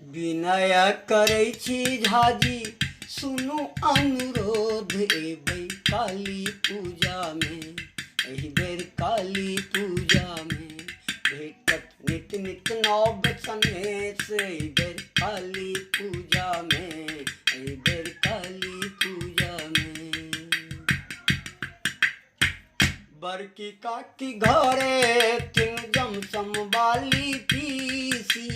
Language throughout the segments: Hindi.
विनय करै छी झाजी सुनु अनुरोध एबै काली पूजा में, एहि बेर काली पूजा में भेटत नित नित नव सनेस, एहि बेर काली पूजा में, एहि बेर काली पूजा में। बड़की काकी घरे तीन जमसम बाली पीसी,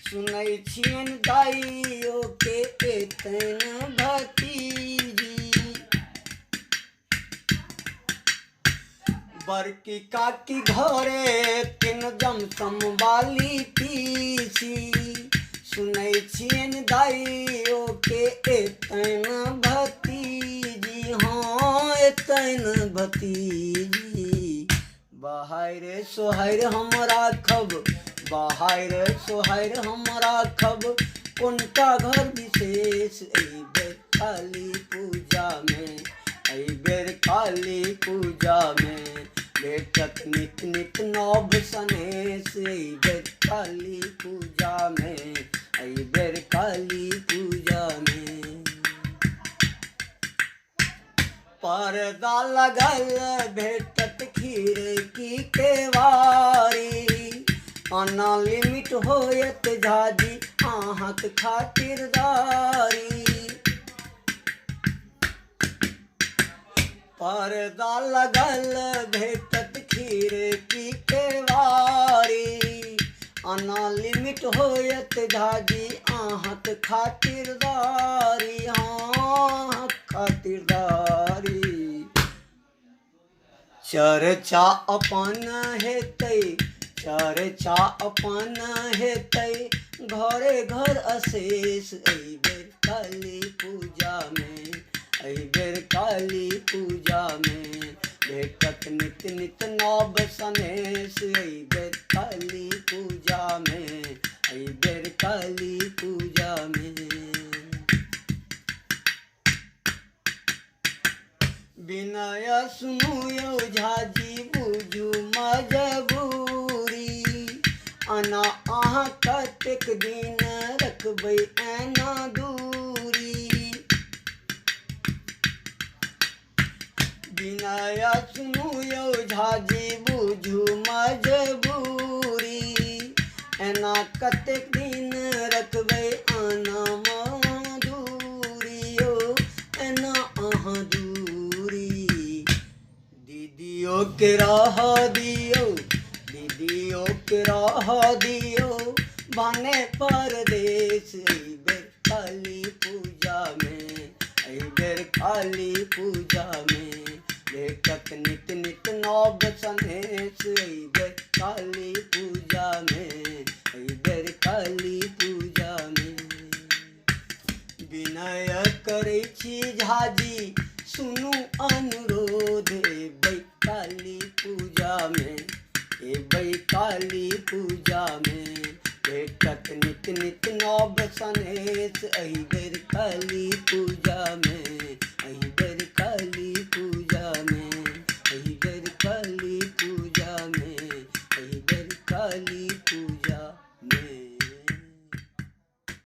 सुनै छियन दाइयो के एतन भतीजी। बड़की काकी घरे तीन जमसम बाली पीसी, सुनै छियन दाइयो के एतन भतीजी। हाँ एतन भतीजी। बहार सोहार हम राखब, बहार सोहार हम राखब कोनटा घर विशेष, एहि बेर काली पूजा में, एहि बेर काली पूजा में भेटत नित नित नव सनेस, एहि बेर काली पूजा में, एहि बेर काली पूजा में। पर्दा लगल भेटत खिड़की के वारी, अनलिमिट होयत झाजी अहाँक खातिरदारी। पर्दा लगल भेटत खिड़की के वारी, अनलिमिट होयत झाजी अहाँक खातिरदारी। हाँ खातिरदारी। चर्चा अपन हेतै, चर्चा अपन हेतै घरे घर अशेष, एहि बेर काली पूजा में, एहि बेर काली पूजा में भेटत नित नित नव सनेस, एहि बेर काली पूजा में, एहि बेर काली पूजा में। विनय सुनु यौ झाजी बुझू मजबूरी, अना अहाँ कतेक दिन रखबै एना दूरी। विनय सुनु यौ झाजी बुझू मजबूरी, एना कतेक दिन रखबै आना दूरी। यौ एना अहाँ दूरी। दीदियों के राह दियो, दीदियों के राह दियो बने परदेश, एहि बेर काली पूजा में, एहि बेर काली पूजा में भेटत नित नित नव सनेस, एहि बेर काली पूजा में, एहि बेर काली पूजा में। विनय करै छी झाजी सुनु अनुरोध